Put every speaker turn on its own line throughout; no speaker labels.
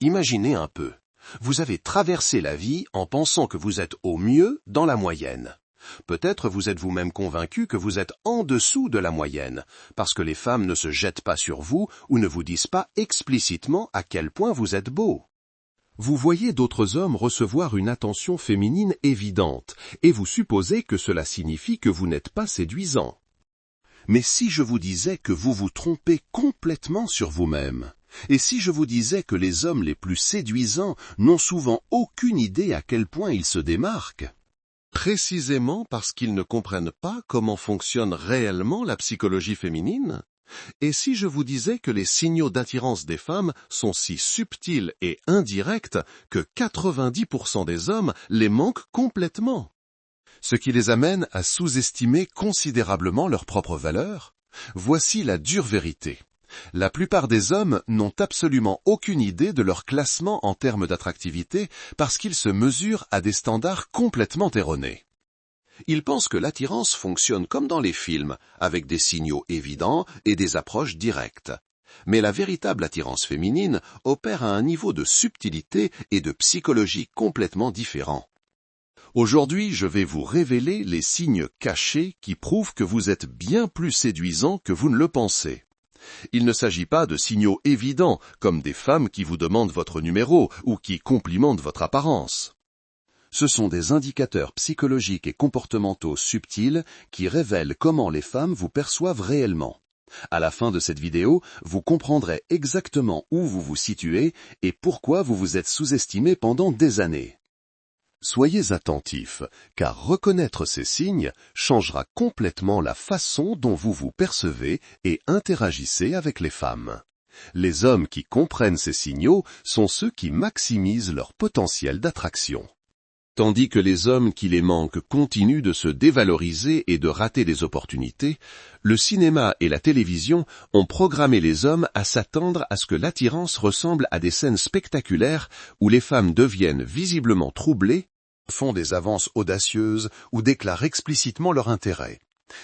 Imaginez un peu. Vous avez traversé la vie en pensant que vous êtes au mieux dans la moyenne. Peut-être vous êtes vous-même convaincu que vous êtes en dessous de la moyenne, parce que les femmes ne se jettent pas sur vous ou ne vous disent pas explicitement à quel point vous êtes beau. Vous voyez d'autres hommes recevoir une attention féminine évidente, et vous supposez que cela signifie que vous n'êtes pas séduisant. Mais si je vous disais que vous vous trompez complètement sur vous-même, et si je vous disais que les hommes les plus séduisants n'ont souvent aucune idée à quel point ils se démarquent, précisément parce qu'ils ne comprennent pas comment fonctionne réellement la psychologie féminine? Et si je vous disais que les signaux d'attirance des femmes sont si subtils et indirects que 90% des hommes les manquent complètement? Ce qui les amène à sous-estimer considérablement leur propre valeur? Voici la dure vérité. La plupart des hommes n'ont absolument aucune idée de leur classement en termes d'attractivité parce qu'ils se mesurent à des standards complètement erronés. Ils pensent que l'attirance fonctionne comme dans les films, avec des signaux évidents et des approches directes. Mais la véritable attirance féminine opère à un niveau de subtilité et de psychologie complètement différent. Aujourd'hui, je vais vous révéler les signes cachés qui prouvent que vous êtes bien plus séduisant que vous ne le pensez. Il ne s'agit pas de signaux évidents, comme des femmes qui vous demandent votre numéro ou qui complimentent votre apparence. Ce sont des indicateurs psychologiques et comportementaux subtils qui révèlent comment les femmes vous perçoivent réellement. À la fin de cette vidéo, vous comprendrez exactement où vous vous situez et pourquoi vous vous êtes sous-estimé pendant des années. Soyez attentifs, car reconnaître ces signes changera complètement la façon dont vous vous percevez et interagissez avec les femmes. Les hommes qui comprennent ces signaux sont ceux qui maximisent leur potentiel d'attraction. Tandis que les hommes qui les manquent continuent de se dévaloriser et de rater des opportunités, le cinéma et la télévision ont programmé les hommes à s'attendre à ce que l'attirance ressemble à des scènes spectaculaires où les femmes deviennent visiblement troublées, font des avances audacieuses ou déclarent explicitement leur intérêt.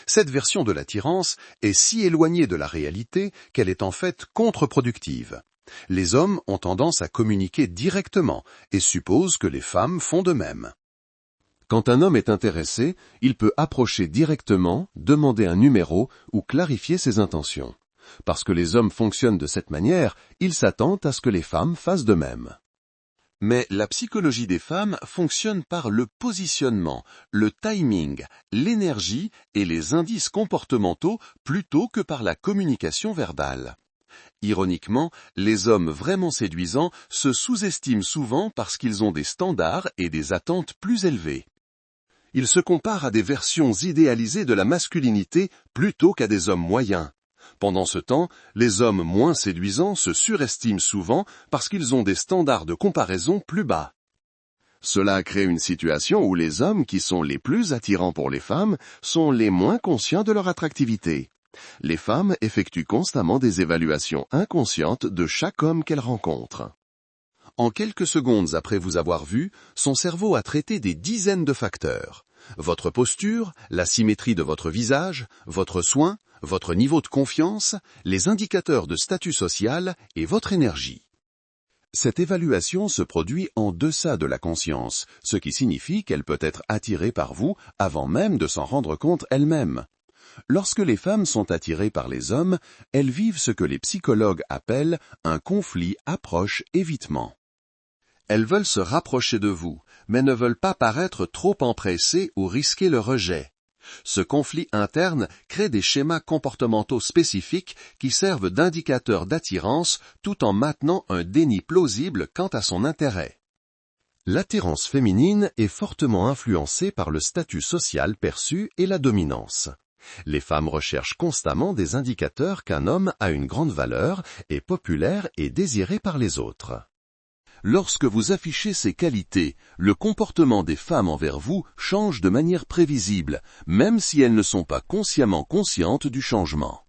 Cette version de l'attirance est si éloignée de la réalité qu'elle est en fait contre-productive. Les hommes ont tendance à communiquer directement et supposent que les femmes font de même. Quand un homme est intéressé, il peut approcher directement, demander un numéro ou clarifier ses intentions. Parce que les hommes fonctionnent de cette manière, ils s'attendent à ce que les femmes fassent de même. Mais la psychologie des femmes fonctionne par le positionnement, le timing, l'énergie et les indices comportementaux plutôt que par la communication verbale. Ironiquement, les hommes vraiment séduisants se sous-estiment souvent parce qu'ils ont des standards et des attentes plus élevés. Ils se comparent à des versions idéalisées de la masculinité plutôt qu'à des hommes moyens. Pendant ce temps, les hommes moins séduisants se surestiment souvent parce qu'ils ont des standards de comparaison plus bas. Cela crée une situation où les hommes qui sont les plus attirants pour les femmes sont les moins conscients de leur attractivité. Les femmes effectuent constamment des évaluations inconscientes de chaque homme qu'elles rencontrent. En quelques secondes après vous avoir vu, son cerveau a traité des dizaines de facteurs. Votre posture, la symétrie de votre visage, votre soin, votre niveau de confiance, les indicateurs de statut social et votre énergie. Cette évaluation se produit en deçà de la conscience, ce qui signifie qu'elle peut être attirée par vous avant même de s'en rendre compte elle-même. Lorsque les femmes sont attirées par les hommes, elles vivent ce que les psychologues appellent un conflit approche-évitement. Elles veulent se rapprocher de vous, mais ne veulent pas paraître trop empressées ou risquer le rejet. Ce conflit interne crée des schémas comportementaux spécifiques qui servent d'indicateurs d'attirance tout en maintenant un déni plausible quant à son intérêt. L'attirance féminine est fortement influencée par le statut social perçu et la dominance. Les femmes recherchent constamment des indicateurs qu'un homme a une grande valeur, est populaire et désiré par les autres. Lorsque vous affichez ces qualités, le comportement des femmes envers vous change de manière prévisible, même si elles ne sont pas consciemment conscientes du changement.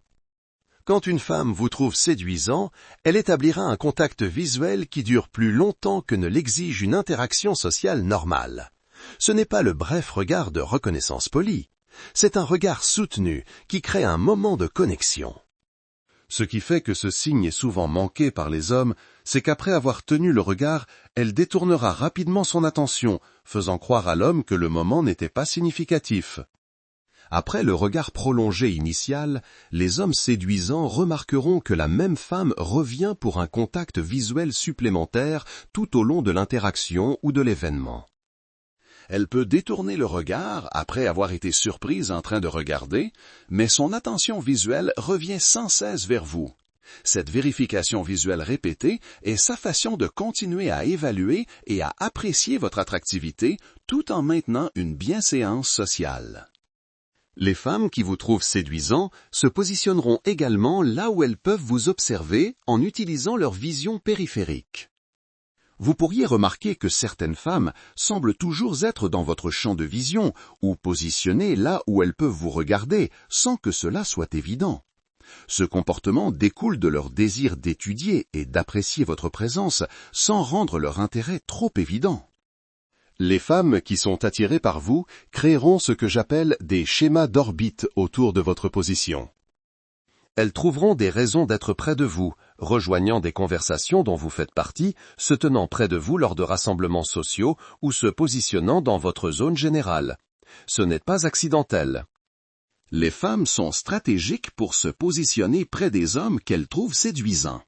Quand une femme vous trouve séduisant, elle établira un contact visuel qui dure plus longtemps que ne l'exige une interaction sociale normale. Ce n'est pas le bref regard de reconnaissance polie. C'est un regard soutenu qui crée un moment de connexion. Ce qui fait que ce signe est souvent manqué par les hommes, c'est qu'après avoir tenu le regard, elle détournera rapidement son attention, faisant croire à l'homme que le moment n'était pas significatif. Après le regard prolongé initial, les hommes séduisants remarqueront que la même femme revient pour un contact visuel supplémentaire tout au long de l'interaction ou de l'événement. Elle peut détourner le regard après avoir été surprise en train de regarder, mais son attention visuelle revient sans cesse vers vous. Cette vérification visuelle répétée est sa façon de continuer à évaluer et à apprécier votre attractivité tout en maintenant une bienséance sociale. Les femmes qui vous trouvent séduisant se positionneront également là où elles peuvent vous observer en utilisant leur vision périphérique. Vous pourriez remarquer que certaines femmes semblent toujours être dans votre champ de vision ou positionnées là où elles peuvent vous regarder sans que cela soit évident. Ce comportement découle de leur désir d'étudier et d'apprécier votre présence sans rendre leur intérêt trop évident. Les femmes qui sont attirées par vous créeront ce que j'appelle des schémas d'orbite autour de votre position. Elles trouveront des raisons d'être près de vous, rejoignant des conversations dont vous faites partie, se tenant près de vous lors de rassemblements sociaux ou se positionnant dans votre zone générale. Ce n'est pas accidentel. Les femmes sont stratégiques pour se positionner près des hommes qu'elles trouvent séduisants.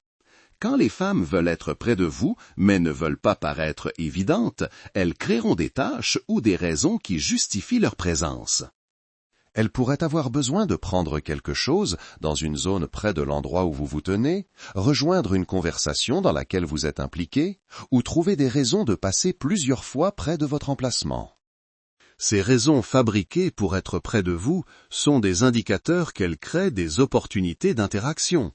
Quand les femmes veulent être près de vous, mais ne veulent pas paraître évidentes, elles créeront des tâches ou des raisons qui justifient leur présence. Elles pourraient avoir besoin de prendre quelque chose dans une zone près de l'endroit où vous vous tenez, rejoindre une conversation dans laquelle vous êtes impliqué, ou trouver des raisons de passer plusieurs fois près de votre emplacement. Ces raisons fabriquées pour être près de vous sont des indicateurs qu'elles créent des opportunités d'interaction.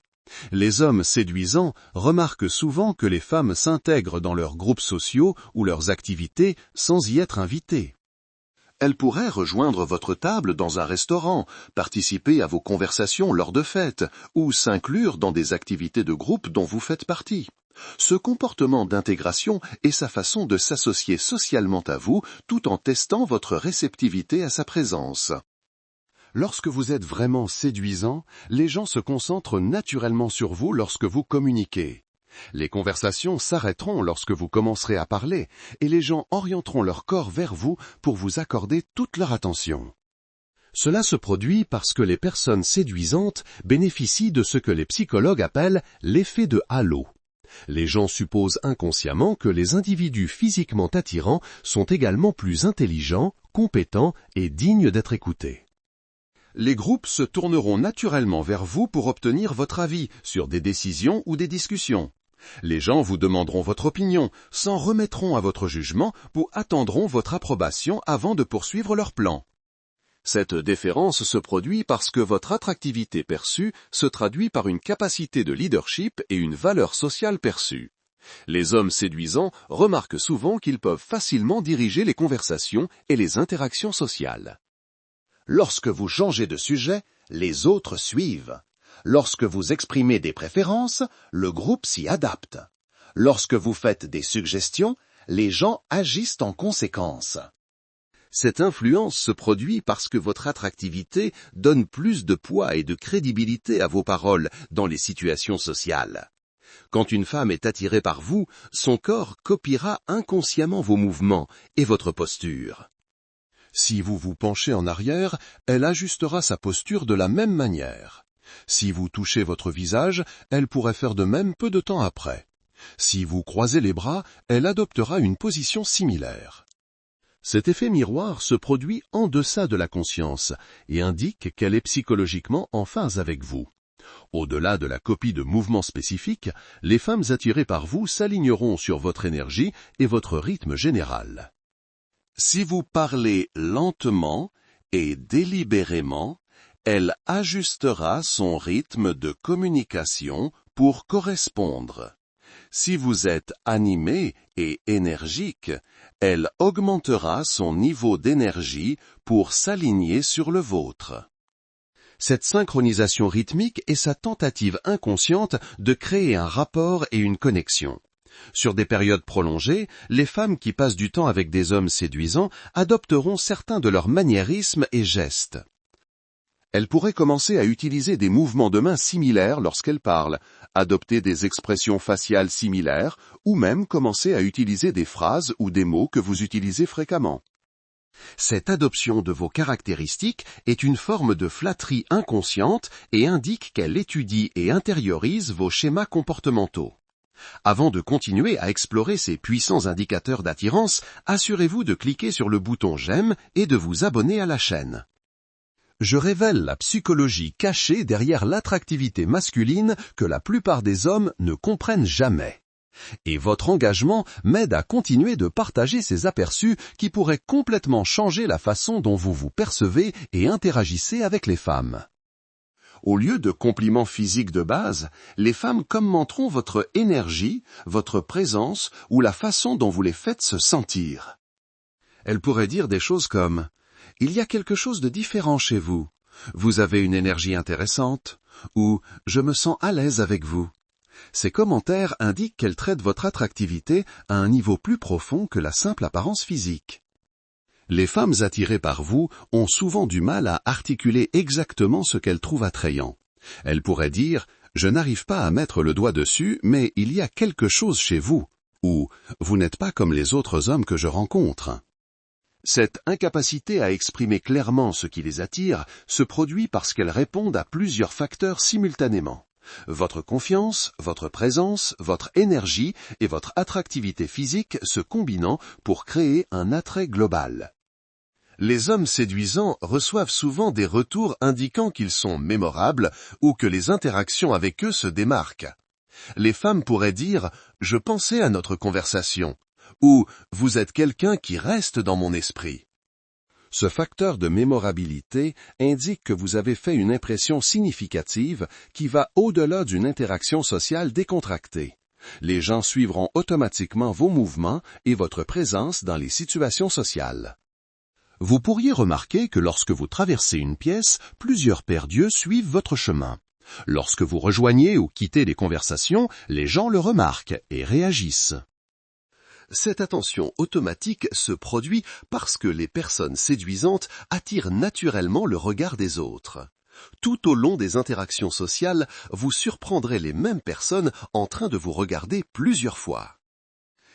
Les hommes séduisants remarquent souvent que les femmes s'intègrent dans leurs groupes sociaux ou leurs activités sans y être invitées. Elles pourraient rejoindre votre table dans un restaurant, participer à vos conversations lors de fêtes, ou s'inclure dans des activités de groupe dont vous faites partie. Ce comportement d'intégration est sa façon de s'associer socialement à vous tout en testant votre réceptivité à sa présence. Lorsque vous êtes vraiment séduisant, les gens se concentrent naturellement sur vous lorsque vous communiquez. Les conversations s'arrêteront lorsque vous commencerez à parler, et les gens orienteront leur corps vers vous pour vous accorder toute leur attention. Cela se produit parce que les personnes séduisantes bénéficient de ce que les psychologues appellent l'effet de halo. Les gens supposent inconsciemment que les individus physiquement attirants sont également plus intelligents, compétents et dignes d'être écoutés. Les groupes se tourneront naturellement vers vous pour obtenir votre avis sur des décisions ou des discussions. Les gens vous demanderont votre opinion, s'en remettront à votre jugement ou attendront votre approbation avant de poursuivre leur plan. Cette déférence se produit parce que votre attractivité perçue se traduit par une capacité de leadership et une valeur sociale perçue. Les hommes séduisants remarquent souvent qu'ils peuvent facilement diriger les conversations et les interactions sociales. Lorsque vous changez de sujet, les autres suivent. Lorsque vous exprimez des préférences, le groupe s'y adapte. Lorsque vous faites des suggestions, les gens agissent en conséquence. Cette influence se produit parce que votre attractivité donne plus de poids et de crédibilité à vos paroles dans les situations sociales. Quand une femme est attirée par vous, son corps copiera inconsciemment vos mouvements et votre posture. Si vous vous penchez en arrière, elle ajustera sa posture de la même manière. Si vous touchez votre visage, elle pourrait faire de même peu de temps après. Si vous croisez les bras, elle adoptera une position similaire. Cet effet miroir se produit en deçà de la conscience et indique qu'elle est psychologiquement en phase avec vous. Au-delà de la copie de mouvements spécifiques, les femmes attirées par vous s'aligneront sur votre énergie et votre rythme général. Si vous parlez lentement et délibérément, elle ajustera son rythme de communication pour correspondre. Si vous êtes animé et énergique, elle augmentera son niveau d'énergie pour s'aligner sur le vôtre. Cette synchronisation rythmique est sa tentative inconsciente de créer un rapport et une connexion. Sur des périodes prolongées, les femmes qui passent du temps avec des hommes séduisants adopteront certains de leurs maniérismes et gestes. Elle pourrait commencer à utiliser des mouvements de main similaires lorsqu'elle parle, adopter des expressions faciales similaires, ou même commencer à utiliser des phrases ou des mots que vous utilisez fréquemment. Cette adoption de vos caractéristiques est une forme de flatterie inconsciente et indique qu'elle étudie et intériorise vos schémas comportementaux. Avant de continuer à explorer ces puissants indicateurs d'attirance, assurez-vous de cliquer sur le bouton j'aime et de vous abonner à la chaîne. Je révèle la psychologie cachée derrière l'attractivité masculine que la plupart des hommes ne comprennent jamais. Et votre engagement m'aide à continuer de partager ces aperçus qui pourraient complètement changer la façon dont vous vous percevez et interagissez avec les femmes. Au lieu de compliments physiques de base, les femmes commenteront votre énergie, votre présence ou la façon dont vous les faites se sentir. Elles pourraient dire des choses comme « Il y a quelque chose de différent chez vous. Vous avez une énergie intéressante. » ou « Je me sens à l'aise avec vous. » Ces commentaires indiquent qu'elles traitent votre attractivité à un niveau plus profond que la simple apparence physique. Les femmes attirées par vous ont souvent du mal à articuler exactement ce qu'elles trouvent attrayant. Elles pourraient dire « Je n'arrive pas à mettre le doigt dessus, mais il y a quelque chose chez vous. » ou « Vous n'êtes pas comme les autres hommes que je rencontre. » Cette incapacité à exprimer clairement ce qui les attire se produit parce qu'elles répondent à plusieurs facteurs simultanément. Votre confiance, votre présence, votre énergie et votre attractivité physique se combinant pour créer un attrait global. Les hommes séduisants reçoivent souvent des retours indiquant qu'ils sont mémorables ou que les interactions avec eux se démarquent. Les femmes pourraient dire « Je pensais à notre conversation » ou « Vous êtes quelqu'un qui reste dans mon esprit ». Ce facteur de mémorabilité indique que vous avez fait une impression significative qui va au-delà d'une interaction sociale décontractée. Les gens suivront automatiquement vos mouvements et votre présence dans les situations sociales. Vous pourriez remarquer que lorsque vous traversez une pièce, plusieurs paires d'yeux suivent votre chemin. Lorsque vous rejoignez ou quittez les conversations, les gens le remarquent et réagissent. Cette attention automatique se produit parce que les personnes séduisantes attirent naturellement le regard des autres. Tout au long des interactions sociales, vous surprendrez les mêmes personnes en train de vous regarder plusieurs fois.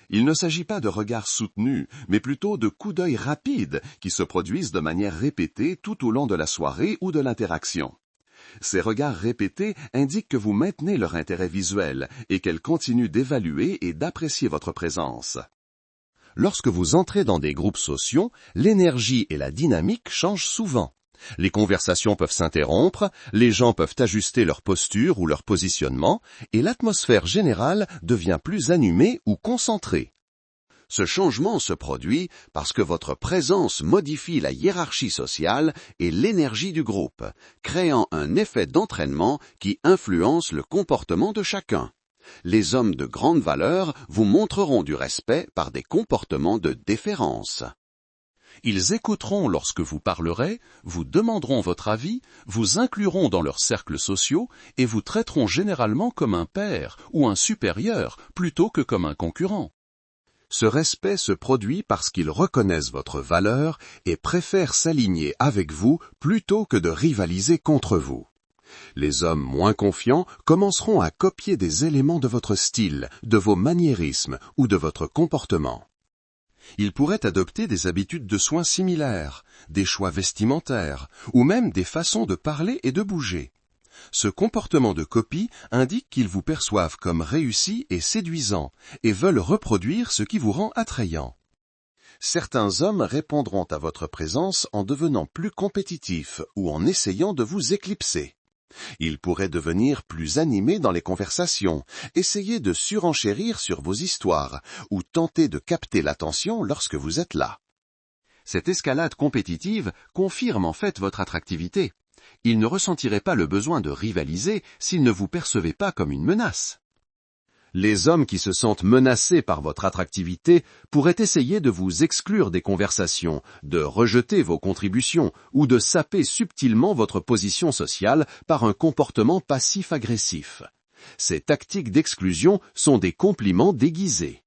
Il ne s'agit pas de regards soutenus, mais plutôt de coups d'œil rapides qui se produisent de manière répétée tout au long de la soirée ou de l'interaction. Ces regards répétés indiquent que vous maintenez leur intérêt visuel et qu'elles continuent d'évaluer et d'apprécier votre présence. Lorsque vous entrez dans des groupes sociaux, l'énergie et la dynamique changent souvent. Les conversations peuvent s'interrompre, les gens peuvent ajuster leur posture ou leur positionnement, et l'atmosphère générale devient plus animée ou concentrée. Ce changement se produit parce que votre présence modifie la hiérarchie sociale et l'énergie du groupe, créant un effet d'entraînement qui influence le comportement de chacun. Les hommes de grande valeur vous montreront du respect par des comportements de déférence. Ils écouteront lorsque vous parlerez, vous demanderont votre avis, vous incluront dans leurs cercles sociaux et vous traiteront généralement comme un père ou un supérieur plutôt que comme un concurrent. Ce respect se produit parce qu'ils reconnaissent votre valeur et préfèrent s'aligner avec vous plutôt que de rivaliser contre vous. Les hommes moins confiants commenceront à copier des éléments de votre style, de vos maniérismes ou de votre comportement. Ils pourraient adopter des habitudes de soins similaires, des choix vestimentaires, ou même des façons de parler et de bouger. Ce comportement de copie indique qu'ils vous perçoivent comme réussis et séduisants, et veulent reproduire ce qui vous rend attrayant. Certains hommes répondront à votre présence en devenant plus compétitifs ou en essayant de vous éclipser. Ils pourraient devenir plus animés dans les conversations, essayer de surenchérir sur vos histoires ou tenter de capter l'attention lorsque vous êtes là. Cette escalade compétitive confirme en fait votre attractivité. Ils ne ressentiraient pas le besoin de rivaliser s'ils ne vous percevaient pas comme une menace. Les hommes qui se sentent menacés par votre attractivité pourraient essayer de vous exclure des conversations, de rejeter vos contributions ou de saper subtilement votre position sociale par un comportement passif-agressif. Ces tactiques d'exclusion sont des compliments déguisés.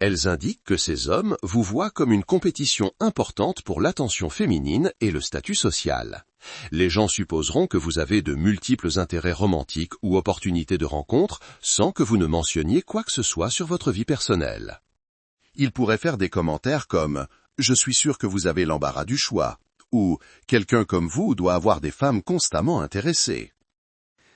Elles indiquent que ces hommes vous voient comme une compétition importante pour l'attention féminine et le statut social. Les gens supposeront que vous avez de multiples intérêts romantiques ou opportunités de rencontre sans que vous ne mentionniez quoi que ce soit sur votre vie personnelle. Ils pourraient faire des commentaires comme « Je suis sûr que vous avez l'embarras du choix » ou « Quelqu'un comme vous doit avoir des femmes constamment intéressées ».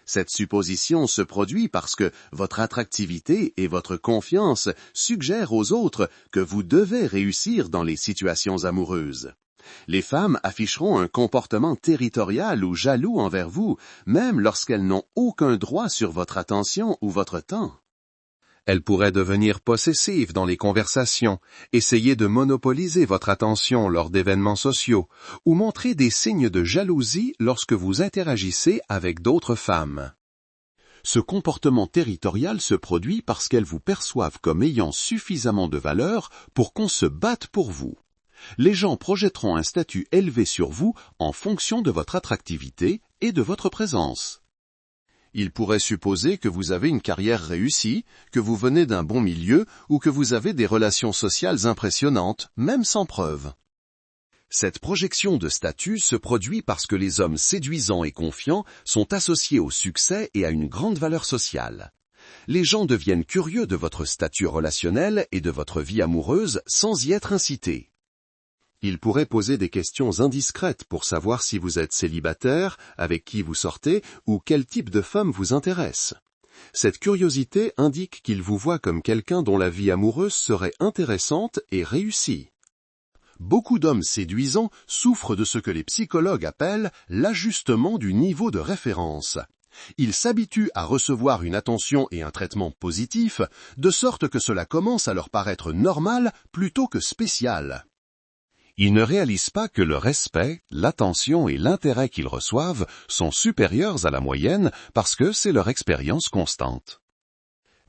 Cette supposition se produit parce que votre attractivité et votre confiance suggèrent aux autres que vous devez réussir dans les situations amoureuses. Les femmes afficheront un comportement territorial ou jaloux envers vous, même lorsqu'elles n'ont aucun droit sur votre attention ou votre temps. Elles pourraient devenir possessives dans les conversations, essayer de monopoliser votre attention lors d'événements sociaux, ou montrer des signes de jalousie lorsque vous interagissez avec d'autres femmes. Ce comportement territorial se produit parce qu'elles vous perçoivent comme ayant suffisamment de valeur pour qu'on se batte pour vous. Les gens projetteront un statut élevé sur vous en fonction de votre attractivité et de votre présence. Ils pourraient supposer que vous avez une carrière réussie, que vous venez d'un bon milieu ou que vous avez des relations sociales impressionnantes, même sans preuve. Cette projection de statut se produit parce que les hommes séduisants et confiants sont associés au succès et à une grande valeur sociale. Les gens deviennent curieux de votre statut relationnel et de votre vie amoureuse sans y être incités. Ils pourraient poser des questions indiscrètes pour savoir si vous êtes célibataire, avec qui vous sortez ou quel type de femme vous intéresse. Cette curiosité indique qu'ils vous voient comme quelqu'un dont la vie amoureuse serait intéressante et réussie. Beaucoup d'hommes séduisants souffrent de ce que les psychologues appellent l'ajustement du niveau de référence. Ils s'habituent à recevoir une attention et un traitement positif, de sorte que cela commence à leur paraître normal plutôt que spécial. Ils ne réalisent pas que le respect, l'attention et l'intérêt qu'ils reçoivent sont supérieurs à la moyenne parce que c'est leur expérience constante.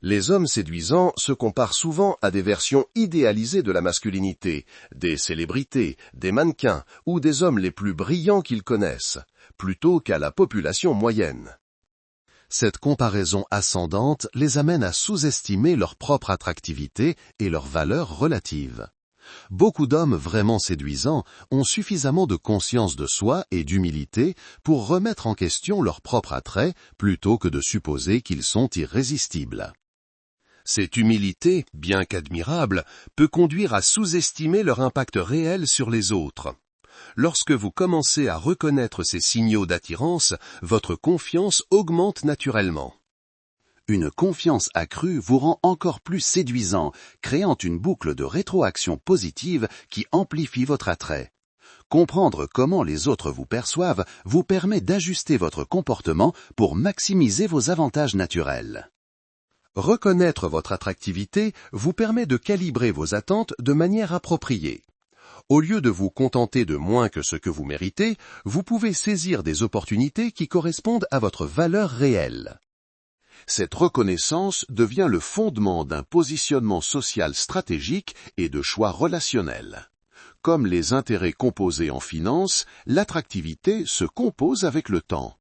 Les hommes séduisants se comparent souvent à des versions idéalisées de la masculinité, des célébrités, des mannequins ou des hommes les plus brillants qu'ils connaissent, plutôt qu'à la population moyenne. Cette comparaison ascendante les amène à sous-estimer leur propre attractivité et leur valeur relative. Beaucoup d'hommes vraiment séduisants ont suffisamment de conscience de soi et d'humilité pour remettre en question leur propre attrait plutôt que de supposer qu'ils sont irrésistibles. Cette humilité, bien qu'admirable, peut conduire à sous-estimer leur impact réel sur les autres. Lorsque vous commencez à reconnaître ces signaux d'attirance, votre confiance augmente naturellement. Une confiance accrue vous rend encore plus séduisant, créant une boucle de rétroaction positive qui amplifie votre attrait. Comprendre comment les autres vous perçoivent vous permet d'ajuster votre comportement pour maximiser vos avantages naturels. Reconnaître votre attractivité vous permet de calibrer vos attentes de manière appropriée. Au lieu de vous contenter de moins que ce que vous méritez, vous pouvez saisir des opportunités qui correspondent à votre valeur réelle. Cette reconnaissance devient le fondement d'un positionnement social stratégique et de choix relationnels. Comme les intérêts composés en finance, l'attractivité se compose avec le temps.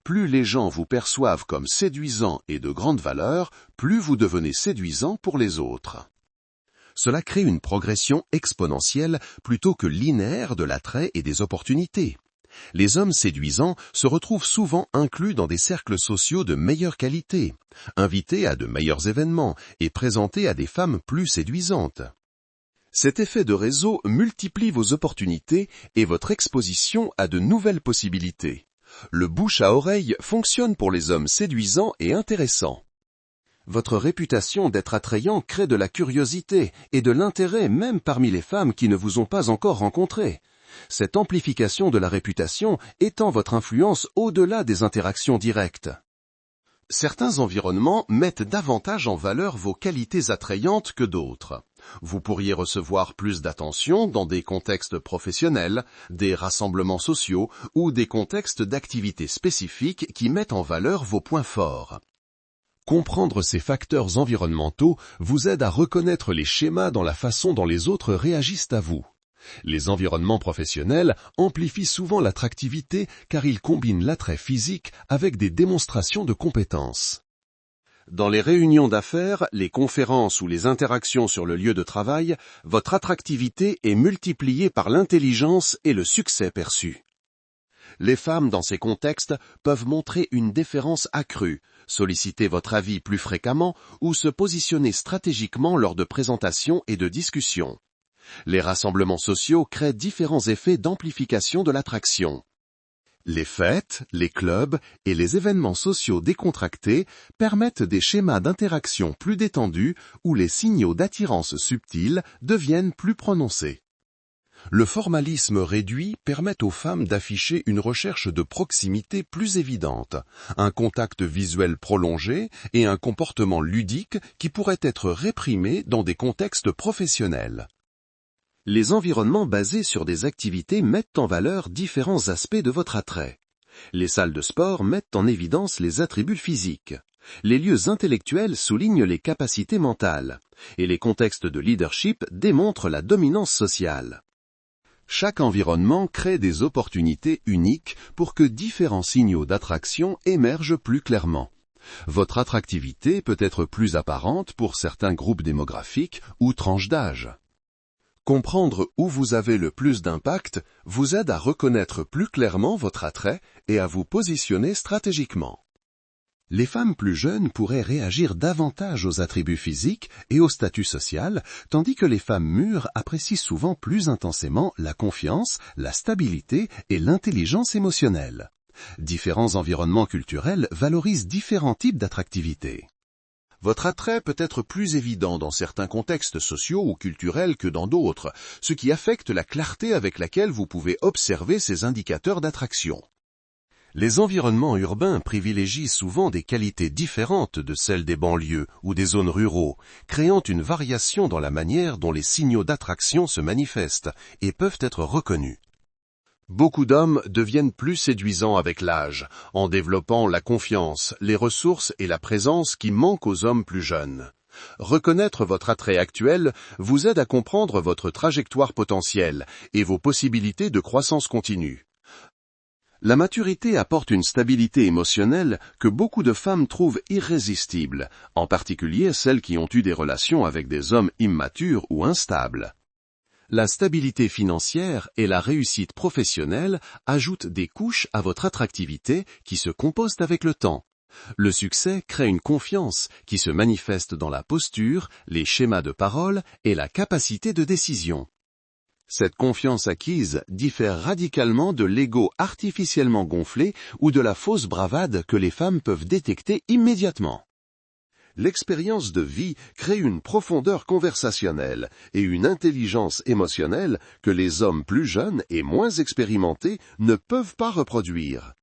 Plus les gens vous perçoivent comme séduisant et de grande valeur, plus vous devenez séduisant pour les autres. Cela crée une progression exponentielle plutôt que linéaire de l'attrait et des opportunités. Les hommes séduisants se retrouvent souvent inclus dans des cercles sociaux de meilleure qualité, invités à de meilleurs événements et présentés à des femmes plus séduisantes. Cet effet de réseau multiplie vos opportunités et votre exposition à de nouvelles possibilités. Le bouche à oreille fonctionne pour les hommes séduisants et intéressants. Votre réputation d'être attrayant crée de la curiosité et de l'intérêt même parmi les femmes qui ne vous ont pas encore rencontré. Cette amplification de la réputation étend votre influence au-delà des interactions directes. Certains environnements mettent davantage en valeur vos qualités attrayantes que d'autres. Vous pourriez recevoir plus d'attention dans des contextes professionnels, des rassemblements sociaux ou des contextes d'activités spécifiques qui mettent en valeur vos points forts. Comprendre ces facteurs environnementaux vous aide à reconnaître les schémas dans la façon dont les autres réagissent à vous. Les environnements professionnels amplifient souvent l'attractivité car ils combinent l'attrait physique avec des démonstrations de compétences. Dans les réunions d'affaires, les conférences ou les interactions sur le lieu de travail, votre attractivité est multipliée par l'intelligence et le succès perçu. Les femmes dans ces contextes peuvent montrer une déférence accrue, solliciter votre avis plus fréquemment ou se positionner stratégiquement lors de présentations et de discussions. Les rassemblements sociaux créent différents effets d'amplification de l'attraction. Les fêtes, les clubs et les événements sociaux décontractés permettent des schémas d'interaction plus détendus où les signaux d'attirance subtils deviennent plus prononcés. Le formalisme réduit permet aux femmes d'afficher une recherche de proximité plus évidente, un contact visuel prolongé et un comportement ludique qui pourrait être réprimé dans des contextes professionnels. Les environnements basés sur des activités mettent en valeur différents aspects de votre attrait. Les salles de sport mettent en évidence les attributs physiques. Les lieux intellectuels soulignent les capacités mentales. Et les contextes de leadership démontrent la dominance sociale. Chaque environnement crée des opportunités uniques pour que différents signaux d'attraction émergent plus clairement. Votre attractivité peut être plus apparente pour certains groupes démographiques ou tranches d'âge. Comprendre où vous avez le plus d'impact vous aide à reconnaître plus clairement votre attrait et à vous positionner stratégiquement. Les femmes plus jeunes pourraient réagir davantage aux attributs physiques et au statut social, tandis que les femmes mûres apprécient souvent plus intensément la confiance, la stabilité et l'intelligence émotionnelle. Différents environnements culturels valorisent différents types d'attractivité. Votre attrait peut être plus évident dans certains contextes sociaux ou culturels que dans d'autres, ce qui affecte la clarté avec laquelle vous pouvez observer ces indicateurs d'attraction. Les environnements urbains privilégient souvent des qualités différentes de celles des banlieues ou des zones ruraux, créant une variation dans la manière dont les signaux d'attraction se manifestent et peuvent être reconnus. Beaucoup d'hommes deviennent plus séduisants avec l'âge, en développant la confiance, les ressources et la présence qui manquent aux hommes plus jeunes. Reconnaître votre attrait actuel vous aide à comprendre votre trajectoire potentielle et vos possibilités de croissance continue. La maturité apporte une stabilité émotionnelle que beaucoup de femmes trouvent irrésistible, en particulier celles qui ont eu des relations avec des hommes immatures ou instables. La stabilité financière et la réussite professionnelle ajoutent des couches à votre attractivité qui se compostent avec le temps. Le succès crée une confiance qui se manifeste dans la posture, les schémas de parole et la capacité de décision. Cette confiance acquise diffère radicalement de l'ego artificiellement gonflé ou de la fausse bravade que les femmes peuvent détecter immédiatement. L'expérience de vie crée une profondeur conversationnelle et une intelligence émotionnelle que les hommes plus jeunes et moins expérimentés ne peuvent pas reproduire.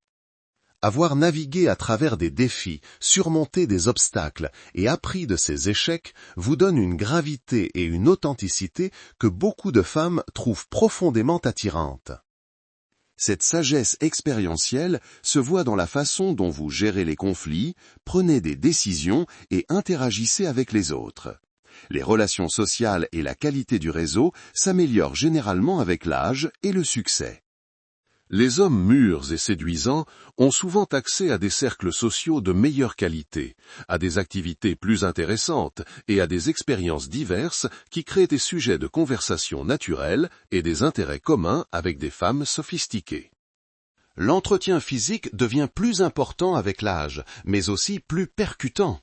Avoir navigué à travers des défis, surmonté des obstacles et appris de ces échecs vous donne une gravité et une authenticité que beaucoup de femmes trouvent profondément attirantes. Cette sagesse expérientielle se voit dans la façon dont vous gérez les conflits, prenez des décisions et interagissez avec les autres. Les relations sociales et la qualité du réseau s'améliorent généralement avec l'âge et le succès. Les hommes mûrs et séduisants ont souvent accès à des cercles sociaux de meilleure qualité, à des activités plus intéressantes et à des expériences diverses qui créent des sujets de conversation naturels et des intérêts communs avec des femmes sophistiquées. L'entretien physique devient plus important avec l'âge, mais aussi plus percutant.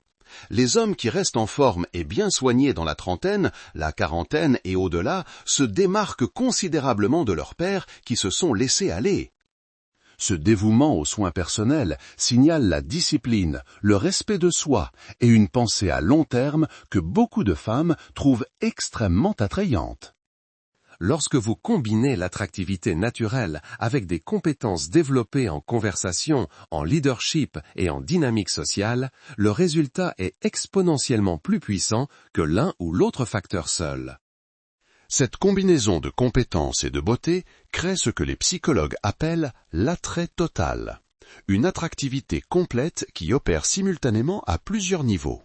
Les hommes qui restent en forme et bien soignés dans la trentaine, la quarantaine et au-delà se démarquent considérablement de leurs pairs qui se sont laissés aller. Ce dévouement aux soins personnels signale la discipline, le respect de soi et une pensée à long terme que beaucoup de femmes trouvent extrêmement attrayante. Lorsque vous combinez l'attractivité naturelle avec des compétences développées en conversation, en leadership et en dynamique sociale, le résultat est exponentiellement plus puissant que l'un ou l'autre facteur seul. Cette combinaison de compétences et de beauté crée ce que les psychologues appellent l'attrait total, une attractivité complète qui opère simultanément à plusieurs niveaux.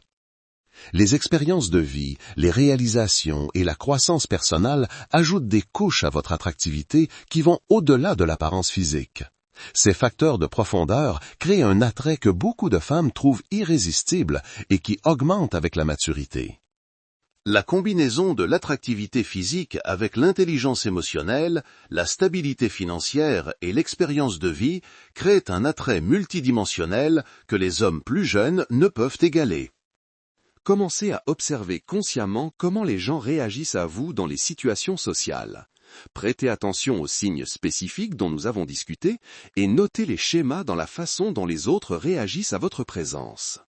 Les expériences de vie, les réalisations et la croissance personnelle ajoutent des couches à votre attractivité qui vont au-delà de l'apparence physique. Ces facteurs de profondeur créent un attrait que beaucoup de femmes trouvent irrésistible et qui augmente avec la maturité. La combinaison de l'attractivité physique avec l'intelligence émotionnelle, la stabilité financière et l'expérience de vie crée un attrait multidimensionnel que les hommes plus jeunes ne peuvent égaler.
Commencez à observer consciemment comment les gens réagissent à vous dans les situations sociales. Prêtez attention aux signes spécifiques dont nous avons discuté et notez les schémas dans la façon dont les autres réagissent à votre présence.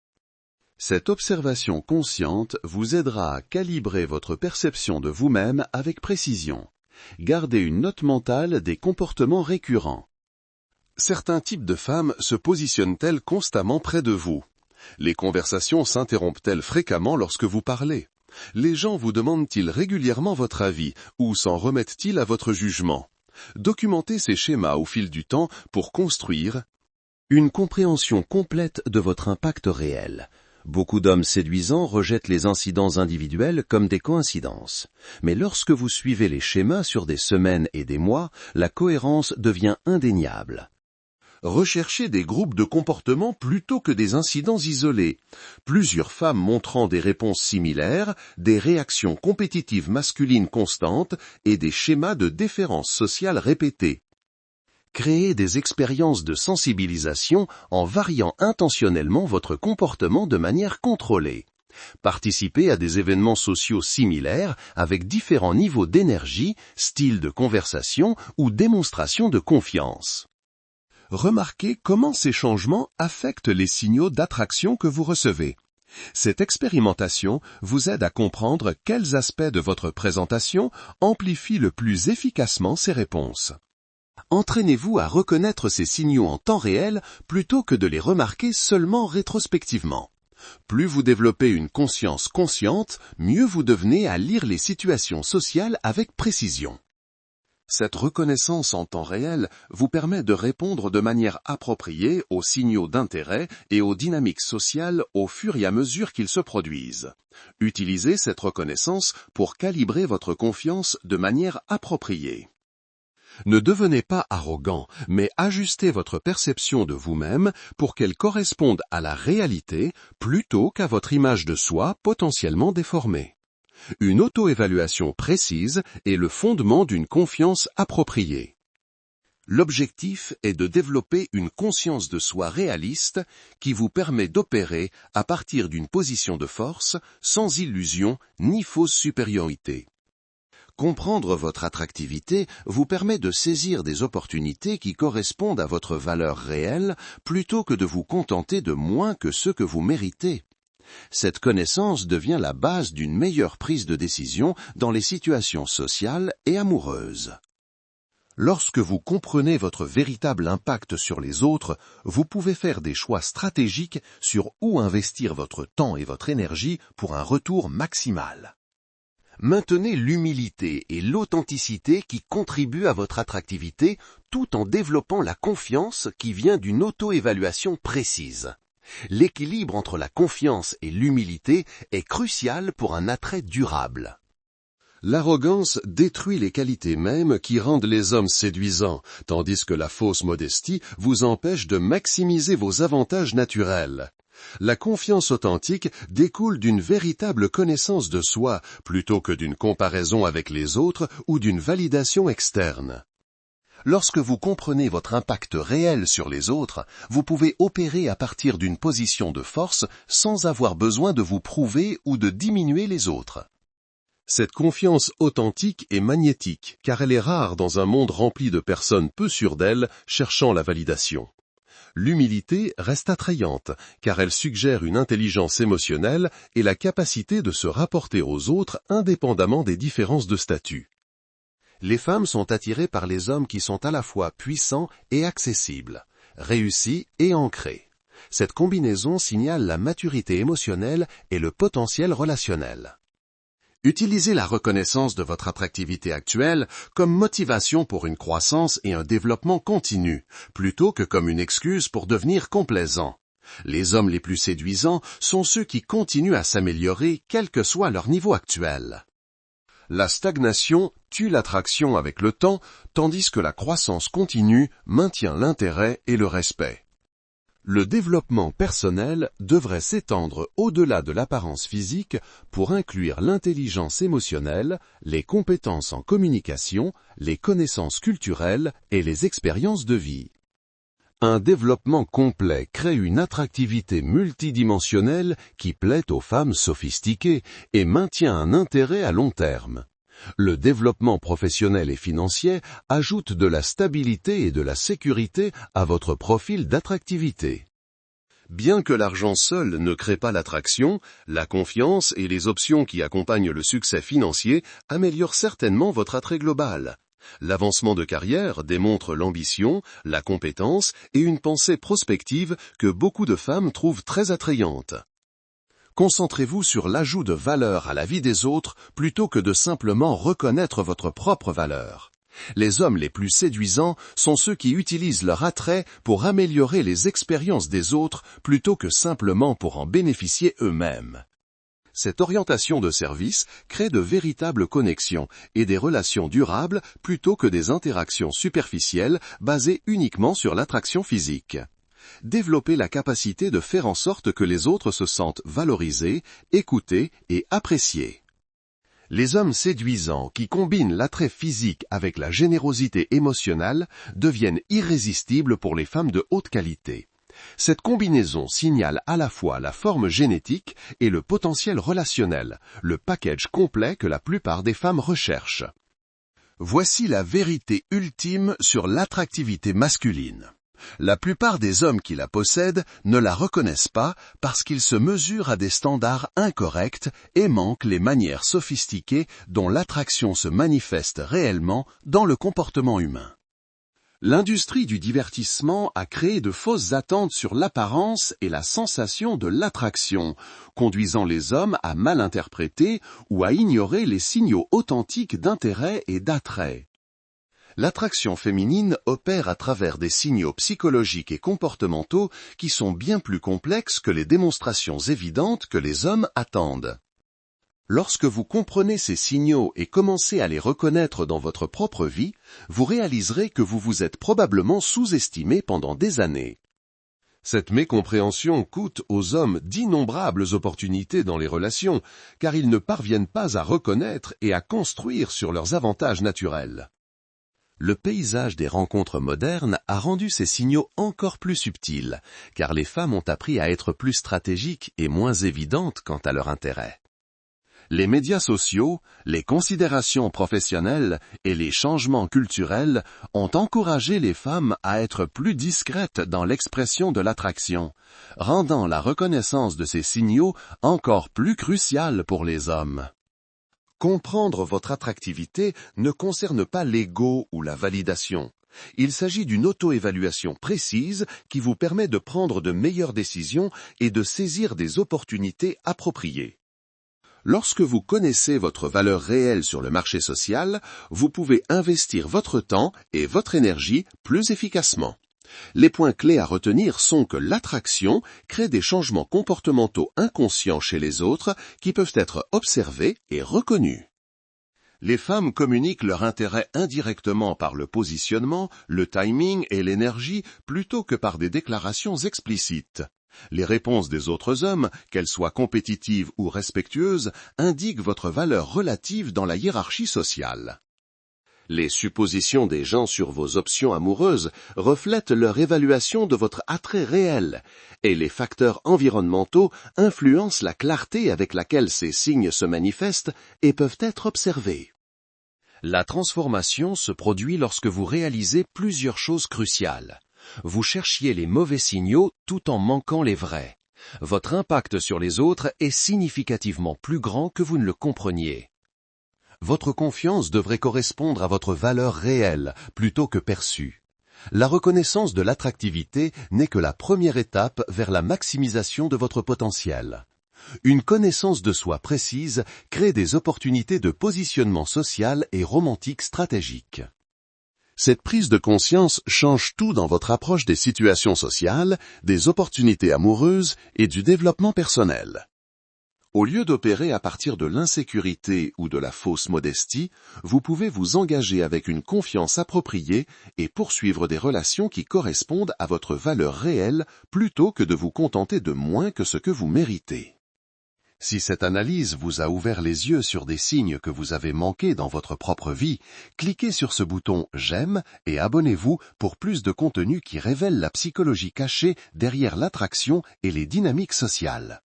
Cette observation consciente vous aidera à calibrer votre perception de vous-même avec précision. Gardez une note mentale des comportements récurrents. Certains types de femmes se positionnent-elles constamment près de vous? Les conversations s'interrompent-elles fréquemment lorsque vous parlez? Les gens vous demandent-ils régulièrement votre avis ou s'en remettent-ils à votre jugement? Documentez ces schémas au fil du temps pour construire une compréhension complète de votre impact réel. Beaucoup d'hommes séduisants rejettent les incidents individuels comme des coïncidences. Mais lorsque vous suivez les schémas sur des semaines et des mois, la cohérence devient indéniable. Recherchez des groupes de comportements plutôt que des incidents isolés. Plusieurs femmes montrant des réponses similaires, des réactions compétitives masculines constantes et des schémas de déférence sociale répétés. Créez des expériences de sensibilisation en variant intentionnellement votre comportement de manière contrôlée. Participez à des événements sociaux similaires avec différents niveaux d'énergie, styles de conversation ou démonstration de confiance. Remarquez comment ces changements affectent les signaux d'attraction que vous recevez. Cette expérimentation vous aide à comprendre quels aspects de votre présentation amplifient le plus efficacement ces réponses. Entraînez-vous à reconnaître ces signaux en temps réel plutôt que de les remarquer seulement rétrospectivement. Plus vous développez une conscience consciente, mieux vous devenez à lire les situations sociales avec précision. Cette reconnaissance en temps réel vous permet de répondre de manière appropriée aux signaux d'intérêt et aux dynamiques sociales au fur et à mesure qu'ils se produisent. Utilisez cette reconnaissance pour calibrer votre confiance de manière appropriée. Ne devenez pas arrogant, mais ajustez votre perception de vous-même pour qu'elle corresponde à la réalité plutôt qu'à votre image de soi potentiellement déformée. Une auto-évaluation précise est le fondement d'une confiance appropriée. L'objectif est de développer une conscience de soi réaliste qui vous permet d'opérer à partir d'une position de force, sans illusion ni fausse supériorité. Comprendre votre attractivité vous permet de saisir des opportunités qui correspondent à votre valeur réelle plutôt que de vous contenter de moins que ce que vous méritez. Cette connaissance devient la base d'une meilleure prise de décision dans les situations sociales et amoureuses. Lorsque vous comprenez votre véritable impact sur les autres, vous pouvez faire des choix stratégiques sur où investir votre temps et votre énergie pour un retour maximal. Maintenez l'humilité et l'authenticité qui contribuent à votre attractivité tout en développant la confiance qui vient d'une auto-évaluation précise. L'équilibre entre la confiance et l'humilité est crucial pour un attrait durable. L'arrogance détruit les qualités mêmes qui rendent les hommes séduisants, tandis que la fausse modestie vous empêche de maximiser vos avantages naturels. La confiance authentique découle d'une véritable connaissance de soi plutôt que d'une comparaison avec les autres ou d'une validation externe. Lorsque vous comprenez votre impact réel sur les autres, vous pouvez opérer à partir d'une position de force sans avoir besoin de vous prouver ou de diminuer les autres. Cette confiance authentique est magnétique, car elle est rare dans un monde rempli de personnes peu sûres d'elles cherchant la validation. L'humilité reste attrayante, car elle suggère une intelligence émotionnelle et la capacité de se rapporter aux autres indépendamment des différences de statut. Les femmes sont attirées par les hommes qui sont à la fois puissants et accessibles, réussis et ancrés. Cette combinaison signale la maturité émotionnelle et le potentiel relationnel. Utilisez la reconnaissance de votre attractivité actuelle comme motivation pour une croissance et un développement continu, plutôt que comme une excuse pour devenir complaisant. Les hommes les plus séduisants sont ceux qui continuent à s'améliorer quel que soit leur niveau actuel. La stagnation tue l'attraction avec le temps, tandis que la croissance continue maintient l'intérêt et le respect.
Le développement personnel devrait s'étendre au-delà de l'apparence physique pour inclure l'intelligence émotionnelle, les compétences en communication, les connaissances culturelles et les expériences de vie. Un développement complet crée une attractivité multidimensionnelle qui plaît aux femmes sophistiquées et maintient un intérêt à long terme. Le développement professionnel et financier ajoute de la stabilité et de la sécurité à votre profil d'attractivité.
Bien que l'argent seul ne crée pas l'attraction, la confiance et les options qui accompagnent le succès financier améliorent certainement votre attrait global. L'avancement de carrière démontre l'ambition, la compétence et une pensée prospective que beaucoup de femmes trouvent très attrayante. Concentrez-vous sur l'ajout de valeur à la vie des autres plutôt que de simplement reconnaître votre propre valeur. Les hommes les plus séduisants sont ceux qui utilisent leur attrait pour améliorer les expériences des autres plutôt que simplement pour en bénéficier eux-mêmes. Cette orientation de service crée de véritables connexions et des relations durables plutôt que des interactions superficielles basées uniquement sur l'attraction physique. Développez la capacité de faire en sorte que les autres se sentent valorisés, écoutés et appréciés. Les hommes séduisants qui combinent l'attrait physique avec la générosité émotionnelle deviennent irrésistibles pour les femmes de haute qualité. Cette combinaison signale à la fois la forme génétique et le potentiel relationnel, le package complet que la plupart des femmes recherchent. Voici la vérité ultime sur l'attractivité masculine. La plupart des hommes qui la possèdent ne la reconnaissent pas parce qu'ils se mesurent à des standards incorrects et manquent les manières sophistiquées dont l'attraction se manifeste réellement dans le comportement humain. L'industrie du divertissement a créé de fausses attentes sur l'apparence et la sensation de l'attraction, conduisant les hommes à mal interpréter ou à ignorer les signaux authentiques d'intérêt et d'attrait. L'attraction féminine opère à travers des signaux psychologiques et comportementaux qui sont bien plus complexes que les démonstrations évidentes que les hommes attendent. Lorsque vous comprenez ces signaux et commencez à les reconnaître dans votre propre vie, vous réaliserez que vous vous êtes probablement sous-estimé pendant des années. Cette mécompréhension coûte aux hommes d'innombrables opportunités dans les relations, car ils ne parviennent pas à reconnaître et à construire sur leurs avantages naturels. Le paysage des rencontres modernes a rendu ces signaux encore plus subtils, car les femmes ont appris à être plus stratégiques et moins évidentes quant à leur intérêt. Les médias sociaux, les considérations professionnelles et les changements culturels ont encouragé les femmes à être plus discrètes dans l'expression de l'attraction, rendant la reconnaissance de ces signaux encore plus cruciale pour les hommes. Comprendre votre attractivité ne concerne pas l'ego ou la validation. Il s'agit d'une auto-évaluation précise qui vous permet de prendre de meilleures décisions et de saisir des opportunités appropriées. Lorsque vous connaissez votre valeur réelle sur le marché social, vous pouvez investir votre temps et votre énergie plus efficacement. Les points clés à retenir sont que l'attraction crée des changements comportementaux inconscients chez les autres qui peuvent être observés et reconnus. Les femmes communiquent leur intérêt indirectement par le positionnement, le timing et l'énergie plutôt que par des déclarations explicites. Les réponses des autres hommes, qu'elles soient compétitives ou respectueuses, indiquent votre valeur relative dans la hiérarchie sociale. Les suppositions des gens sur vos options amoureuses reflètent leur évaluation de votre attrait réel, et les facteurs environnementaux influencent la clarté avec laquelle ces signes se manifestent et peuvent être observés. La transformation se produit lorsque vous réalisez plusieurs choses cruciales. Vous cherchiez les mauvais signaux tout en manquant les vrais. Votre impact sur les autres est significativement plus grand que vous ne le compreniez. Votre confiance devrait correspondre à votre valeur réelle plutôt que perçue. La reconnaissance de l'attractivité n'est que la première étape vers la maximisation de votre potentiel. Une connaissance de soi précise crée des opportunités de positionnement social et romantique stratégique. Cette prise de conscience change tout dans votre approche des situations sociales, des opportunités amoureuses et du développement personnel.
Au lieu d'opérer à partir de l'insécurité ou de la fausse modestie, vous pouvez vous engager avec une confiance appropriée et poursuivre des relations qui correspondent à votre valeur réelle plutôt que de vous contenter de moins que ce que vous méritez. Si cette analyse vous a ouvert les yeux sur des signes que vous avez manqués dans votre propre vie, cliquez sur ce bouton « J'aime » et abonnez-vous pour plus de contenu qui révèle la psychologie cachée derrière l'attraction et les dynamiques sociales.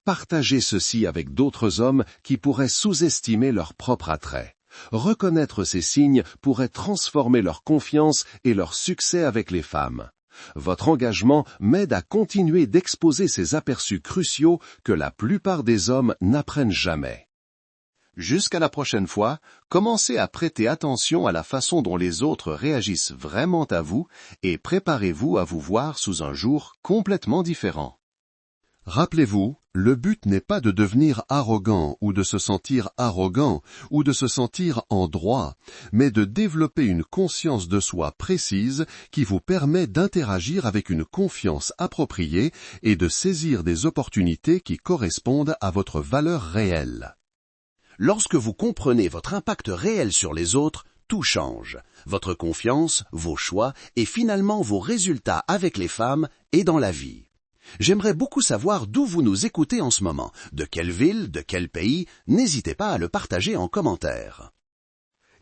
Partagez ceci avec d'autres hommes qui pourraient sous-estimer leur propre attrait. Reconnaître ces signes pourrait transformer leur confiance et leur succès avec les femmes. Votre engagement m'aide à continuer d'exposer ces aperçus cruciaux que la plupart des hommes n'apprennent jamais. Jusqu'à la prochaine fois, commencez à prêter attention à la façon dont les autres réagissent vraiment à vous et préparez-vous à vous voir sous un jour complètement différent. Rappelez-vous, le but n'est pas de devenir arrogant ou de se sentir arrogant ou de se sentir en droit, mais de développer une conscience de soi précise qui vous permet d'interagir avec une confiance appropriée et de saisir des opportunités qui correspondent à votre valeur réelle.
Lorsque vous comprenez votre impact réel sur les autres, tout change. Votre confiance, vos choix et finalement vos résultats avec les femmes et dans la vie. J'aimerais beaucoup savoir d'où vous nous écoutez en ce moment, de quelle ville, de quel pays, n'hésitez pas à le partager en commentaire.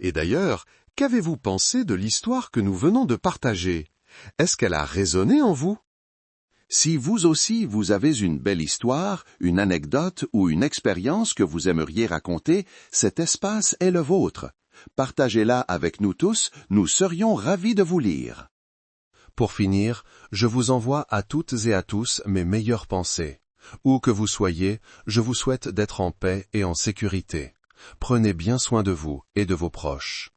Et d'ailleurs, qu'avez-vous pensé de l'histoire que nous venons de partager? Est-ce qu'elle a résonné en vous? Si vous aussi vous avez une belle histoire, une anecdote ou une expérience que vous aimeriez raconter, cet espace est le vôtre. Partagez-la avec nous tous, nous serions ravis de vous lire.
Pour finir, je vous envoie à toutes et à tous mes meilleures pensées. Où que vous soyez, je vous souhaite d'être en paix et en sécurité. Prenez bien soin de vous et de vos proches.